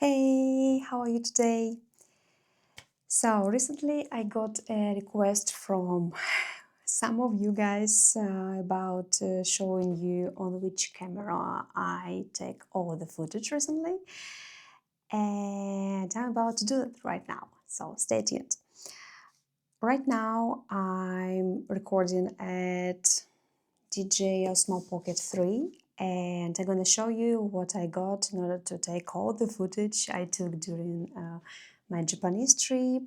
Hey, how are you today? So recently I got a request from some of you guys about showing you on which camera I take all the footage recently, and I'm about to do it right now, so stay tuned. Right now I'm recording at DJI OSMO Pocket 3, and I'm gonna show you what I got in order to take all the footage I took during my Japanese trip.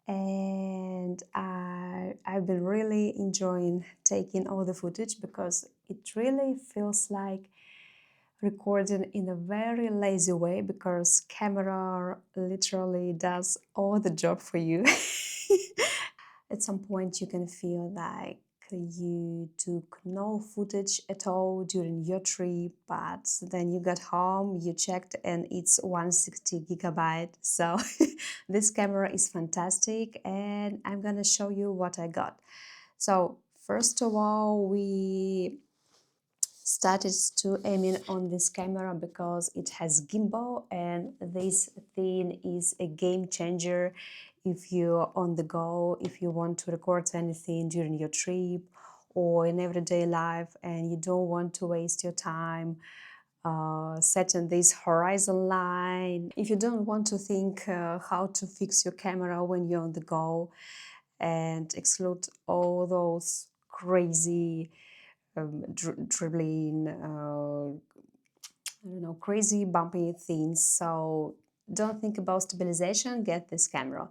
And I've been really enjoying taking all the footage because it really feels like recording in a very lazy way, because camera literally does all the job for you. At some point you can feel like you took no footage at all during your trip, but then you got home, you checked, and it's 160 gigabyte. So this camera is fantastic, and I'm gonna show you what I got. So first of all, we started to aiming on this camera because it has gimbal, and this thing is a game changer if you're on the go, if you want to record anything during your trip or in everyday life and you don't want to waste your time setting this horizon line, if you don't want to think how to fix your camera when you're on the go, and exclude all those crazy dribbling, I don't know, crazy bumpy things. So don't think about stabilization, get this camera.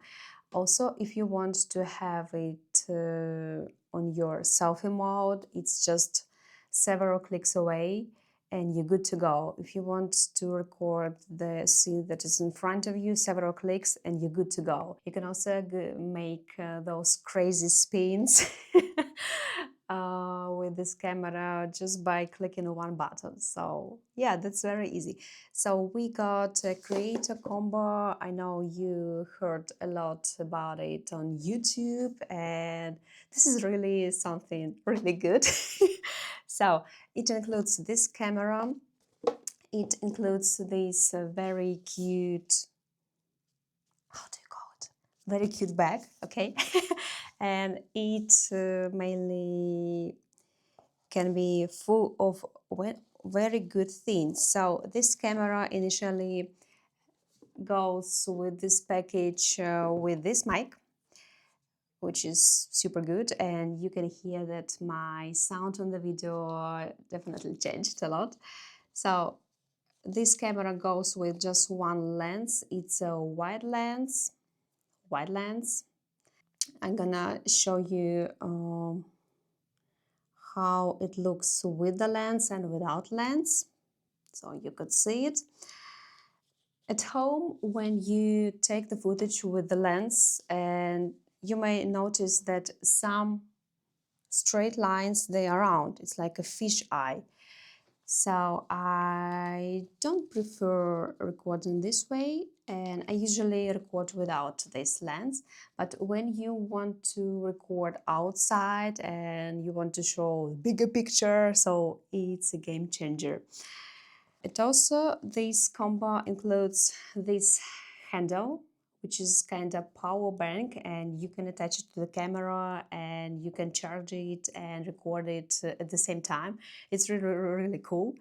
Also, if you want to have it on your selfie mode, it's just several clicks away and you're good to go. If you want to record the scene that is in front of you, several clicks and you're good to go. You can also make those crazy spins with this camera just by clicking one button. So yeah, that's very easy. So we got a creator combo. I know you heard a lot about it on YouTube, and this is really something really good. So it includes this camera. It includes this very cute, how do you call it? Very cute bag, okay? And it mainly can be full of very good things. So this camera initially goes with this package with this mic, which is super good, and you can hear that my sound on the video definitely changed a lot. So this camera goes with just one lens. It's a wide lens. I'm gonna show you how it looks with the lens and without lens, so you could see it. At home, when you take the footage with the lens, and you may notice that some straight lines, they are round. It's like a fish eye. So I don't prefer recording this way, and I usually record without this lens. But when you want to record outside and you want to show a bigger picture, so it's a game changer. It also, this combo includes this handle, which is kind of power bank, and you can attach it to the camera and you can charge it and record it at the same time. It's really, really cool.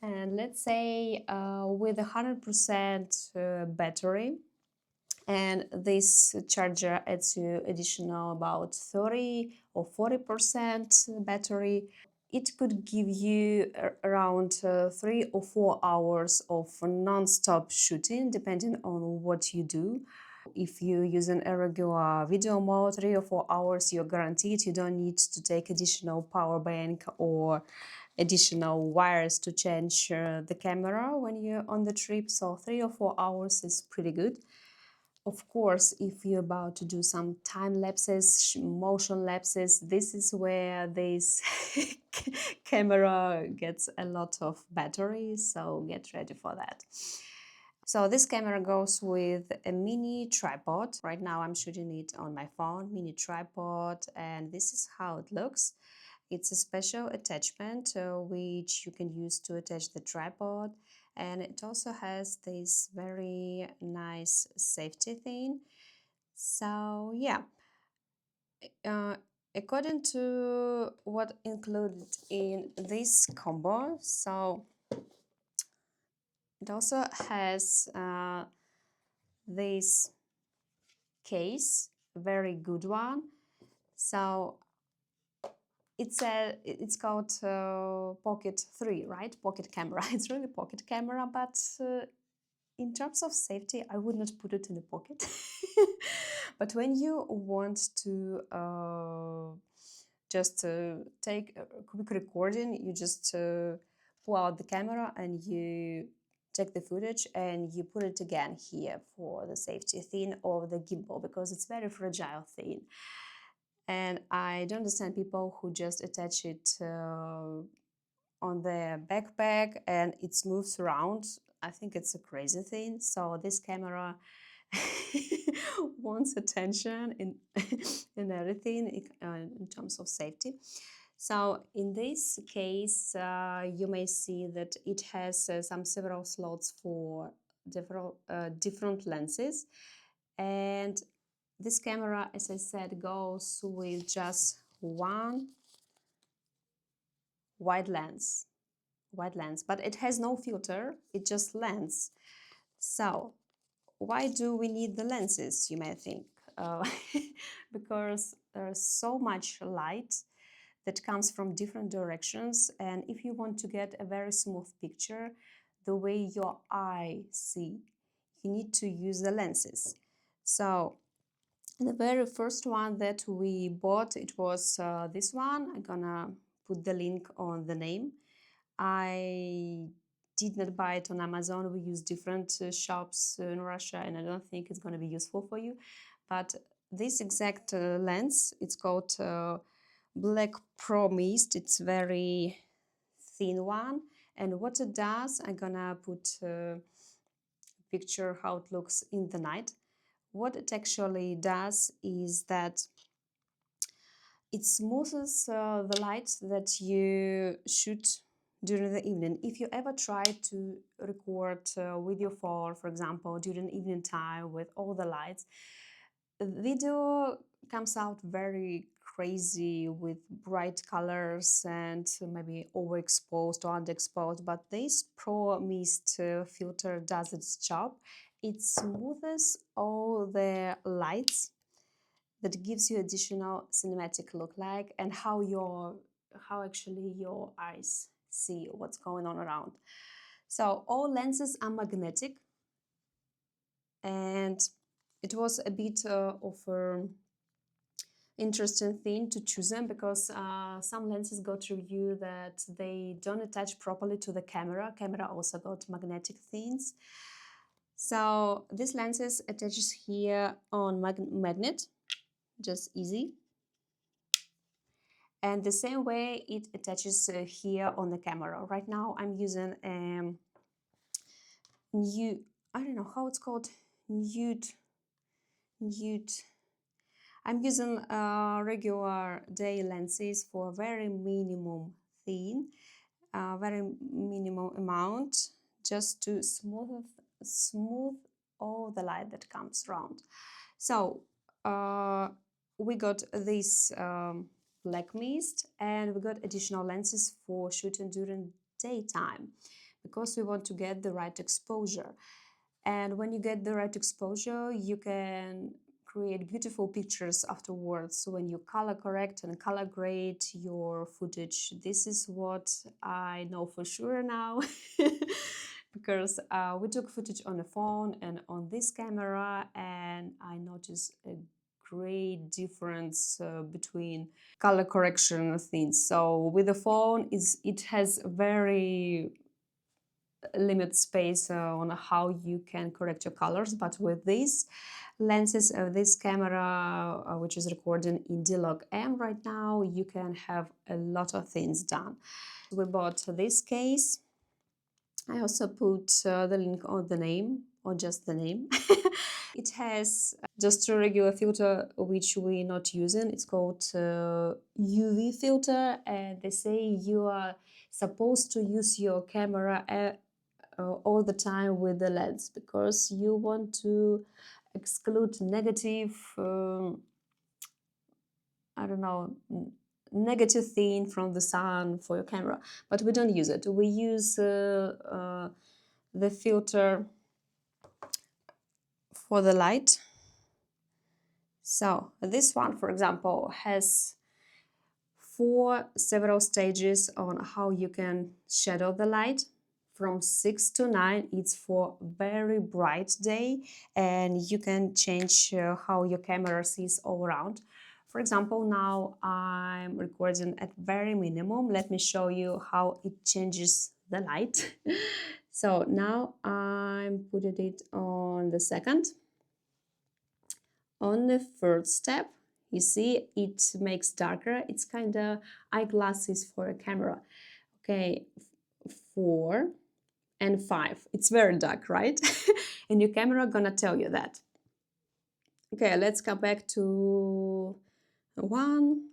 And let's say with 100% battery, and this charger adds you additional about 30 or 40% battery, it could give you around 3 or 4 hours of non-stop shooting, depending on what you do. If you use a regular video mode, 3 or 4 hours, you're guaranteed. You don't need to take additional power bank or additional wires to change the camera when you're on the trip. So 3 or 4 hours is pretty good. Of course, if you're about to do some time lapses, motion lapses, this is where this camera gets a lot of battery, so get ready for that. So this camera goes with a mini tripod. Right now I'm shooting it on my phone, mini tripod, and this is how it looks. It's a special attachment which you can use to attach the tripod, and it also has this very nice safety thing. So yeah, according to what included in this combo, so it also has this case, very good one. So it's called Pocket 3, right? Pocket camera. It's really pocket camera, but in terms of safety, I would not put it in the pocket. But when you want to just take a quick recording, you just pull out the camera and you take the footage and you put it again here for the safety thing or the gimbal, because it's very fragile thing. And I don't understand people who just attach it on their backpack and it moves around. I think it's a crazy thing. So this camera wants attention in in everything in terms of safety. So in this case, you may see that it has several slots for different lenses, and this camera, as I said, goes with just one wide lens, but it has no filter, it just lens. So why do we need the lenses, you may think? Because there's so much light that comes from different directions, and if you want to get a very smooth picture the way your eye see, you need to use the lenses. So the very first one that we bought, it was this one. I'm gonna put the link on the name. I did not buy it on Amazon. We use different shops in Russia, and I don't think it's going to be useful for you. But this exact lens, it's called Black Pro Mist. It's very thin one. And what it does, I'm gonna put a picture how it looks in the night. What it actually does is that it smooths the light that you shoot during the evening. If you ever try to record with your phone, for example, during evening time with all the lights, the video comes out very crazy with bright colors and maybe overexposed or underexposed. But this Pro Mist filter does its job. It smooths all the lights, that gives you additional cinematic look like and how actually your eyes see what's going on around. So all lenses are magnetic, and it was a bit of an interesting thing to choose them, because some lenses got review that they don't attach properly to the camera. Camera also got magnetic things. So this lenses attaches here on magnet, just easy. And the same way it attaches here on the camera. Right now I'm using I don't know how it's called, nude. I'm using regular day lenses for very minimum thing, very minimum amount, just to smooth all the light that comes around. So we got this black mist, and we got additional lenses for shooting during daytime, because we want to get the right exposure. And when you get the right exposure, you can create beautiful pictures afterwards when you color correct and color grade your footage. This is what I know for sure now. Because we took footage on the phone and on this camera, and I noticed a great difference between color correction things. So with the phone, it has very limit space on how you can correct your colors, but with these lenses of this camera, which is recording in D-Log M right now, you can have a lot of things done. We bought this case. I also put the link on the name, or just the name. It has just a regular filter which we're not using. It's called UV filter, and they say you are supposed to use your camera all the time with the lens, because you want to exclude negative, I don't know, negative thing from the sun for your camera. But we don't use it. We use the filter for the light. So this one, for example, has 4 several stages on how you can shadow the light. From 6 to 9, it's for very bright day, and you can change how your camera sees all around. For example, now I'm recording at very minimum. Let me show you how it changes the light. So now I'm putting it on the second. On the third step, you see it makes darker. It's kind of eyeglasses for a camera. Okay, 4 and 5. It's very dark, right? And your camera gonna tell you that. Okay, let's come back to 1.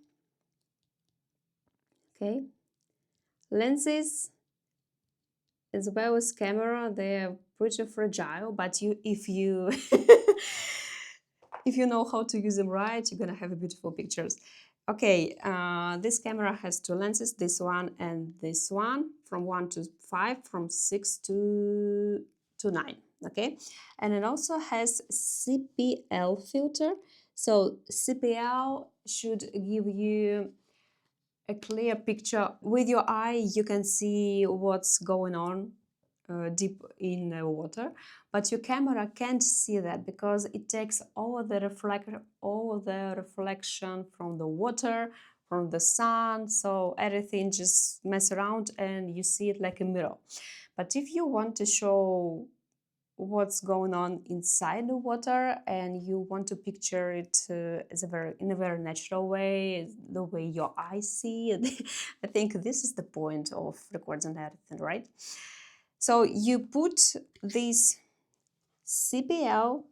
Okay, lenses as well as camera, they're pretty fragile, but if you if you know how to use them right, you're gonna have beautiful pictures. Okay, this camera has 2 lenses, this one and this one, from 1 to 5, from 6 to 9. Okay, and it also has CPL filter. So CPL should give you a clear picture. With your eye, you can see what's going on deep in the water, but your camera can't see that, because it takes all the reflection from the water, from the sun, so everything just mess around and you see it like a mirror. But if you want to show what's going on inside the water and you want to picture it in a very natural way, the way your eyes see it, I think this is the point of recording everything, right? So you put this CPL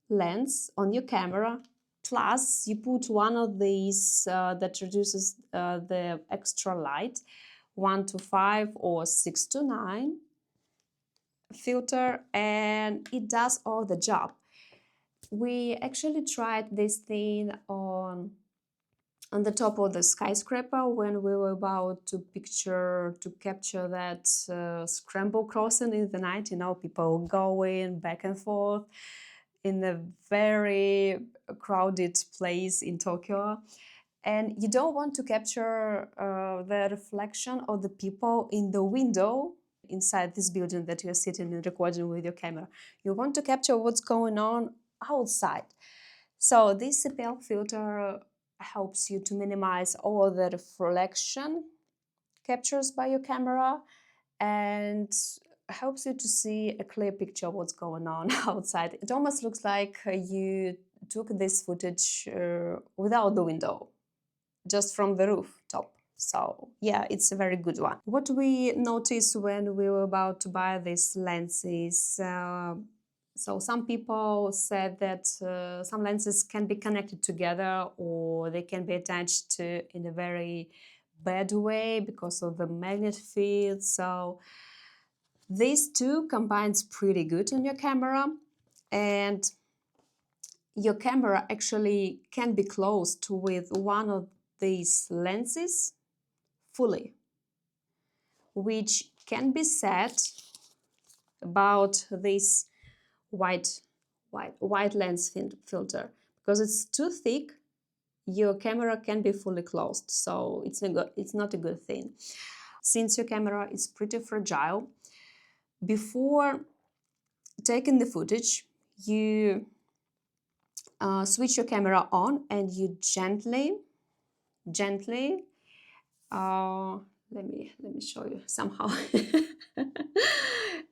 lens on your camera, plus you put one of these that reduces the extra light, 1 to 5 or 6 to 9 filter, and it does all the job. We actually tried this thing on the top of the skyscraper when we were about to capture that scramble crossing in the night, you know, people going back and forth in a very crowded place in Tokyo. And you don't want to capture the reflection of the people in the window inside this building that you're sitting and recording with your camera. You want to capture what's going on outside. So this CPL filter helps you to minimize all the reflection captures by your camera and helps you to see a clear picture of what's going on outside. It almost looks like you took this footage without the window, just from the rooftop. So yeah, it's a very good one. What we noticed when we were about to buy these lenses, so some people said that some lenses can be connected together, or they can be attached in a very bad way because of the magnet field. So these two combines pretty good on your camera, and your camera actually can be closed with one of these lenses fully, which can be set about this white lens filter. Because it's too thick, your camera can be fully closed, so it's not a good thing. Since your camera is pretty fragile, before taking the footage, you switch your camera on and you gently let me show you somehow.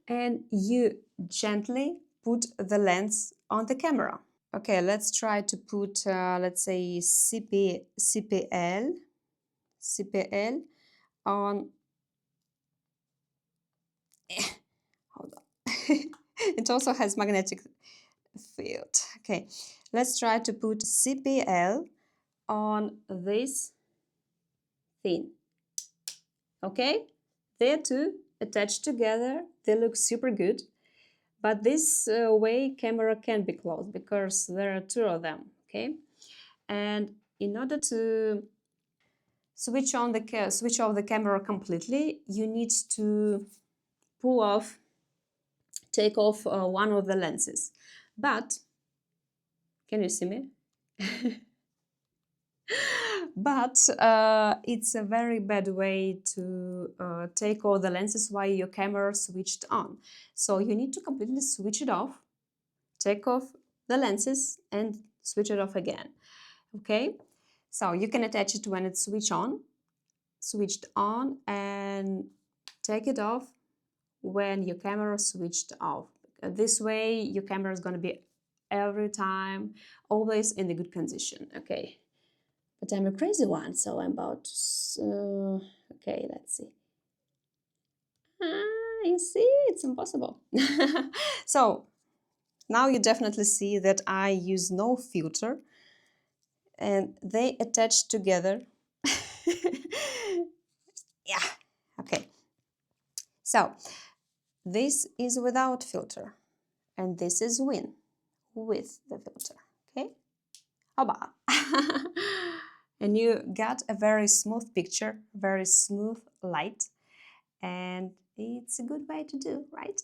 And you gently put the lens on the camera. Okay, let's try to put let's say CPL on. Hold on. It also has magnetic field. Okay, let's try to put CPL on this thing. Okay, there too attached together, they look super good. But this way camera can be closed because there are two of them, okay? And in order to switch off the camera completely, you need to take off one of the lenses. But can you see me? But it's a very bad way to take all the lenses while your camera switched on. So you need to completely switch it off, take off the lenses and switch it off again. Okay, so you can attach it when it's switched on, and take it off when your camera switched off. This way your camera is going to be every time always in a good condition. Okay, but I'm a crazy one, so I'm about to, okay, let's see. You see, it's impossible. So now you definitely see that I use no filter and they attach together. Yeah, okay. So this is without filter and this is with the filter, okay? Oba. And you got a very smooth picture, very smooth light, and it's a good way to do, right?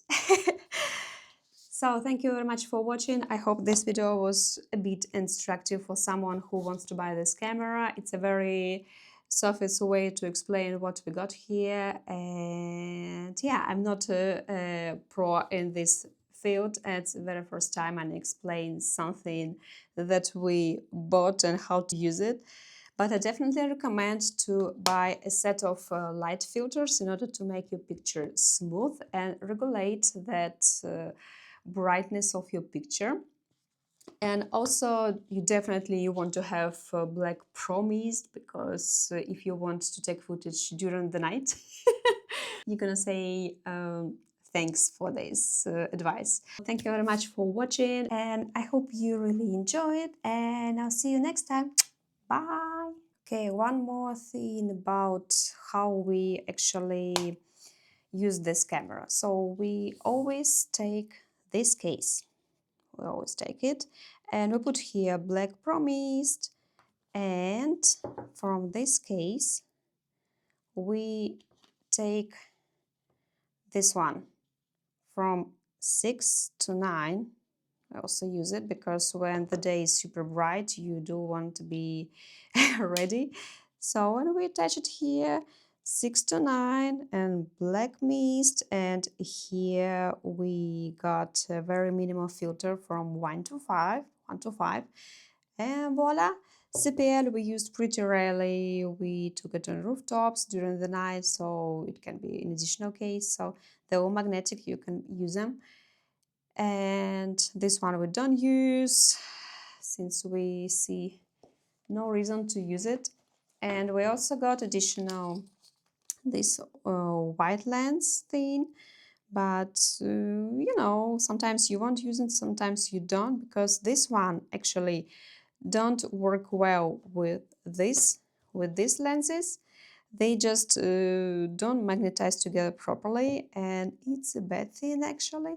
So thank you very much for watching. I hope this video was a bit instructive for someone who wants to buy this camera. It's a very surface way to explain what we got here, and yeah, I'm not a pro in this field. It's the very first time I explain something that we bought and how to use it. But I definitely recommend to buy a set of light filters in order to make your picture smooth and regulate that brightness of your picture. And also you definitely want to have black Pro mist, because if you want to take footage during the night, you're gonna say thanks for this advice. Thank you very much for watching, and I hope you really enjoy it, and I'll see you next time. Bye! Okay, one more thing about how we actually use this camera. So we always take this case. We always take it and we put here black Pro mist, and from this case we take this one from 6 to 9. I also use it because when the day is super bright you do want to be ready. So when we attach it here, 6 to 9 and black mist, and here we got a very minimal filter from 1 to 5, and voila. CPL we used pretty rarely. We took it on rooftops during the night, so it can be an additional case. So they're all magnetic, you can use them. And this one we don't use since we see no reason to use it. And we also got additional this white lens thing, but you know, sometimes you won't use it, sometimes you don't, because this one actually don't work well with these lenses. They just don't magnetize together properly, and it's a bad thing actually.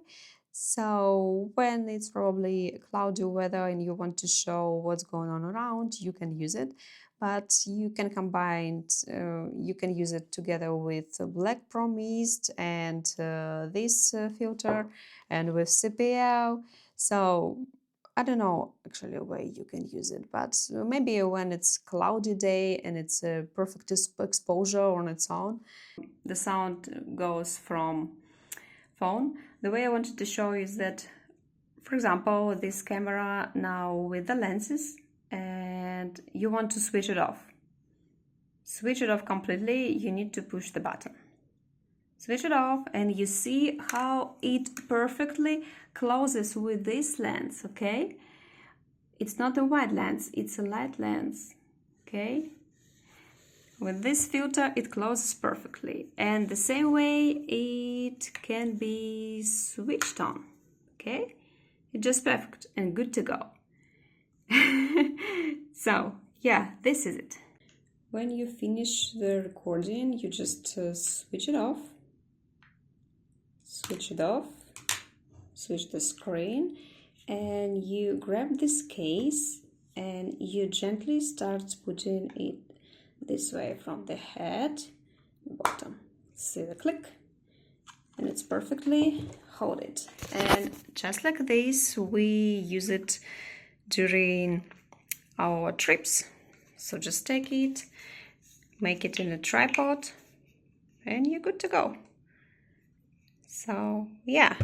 So when it's probably cloudy weather and you want to show what's going on around, you can use it. But you can combine, you can use it together with black Pro mist and this filter, and with CPL. So I don't know actually a way you can use it, but maybe when it's cloudy day and it's a perfect exposure on its own, the sound goes from phone. The way I wanted to show you is that, for example, this camera now with the lenses, and you want to switch it off. Switch it off completely, you need to push the button. Switch it off and you see how it perfectly closes with this lens, okay? It's not a wide lens, it's a light lens, okay? With this filter it closes perfectly, and the same way it can be switched on, okay? It's just perfect and good to go. So yeah, this is it. When you finish the recording, you just switch it off. switch it off, switch the screen, and you grab this case and you gently start putting it this way from the head to bottom. See the click? And it's perfectly hold it. And just like this, we use it during our trips. So just take it, make it in a tripod, and you're good to go. So yeah.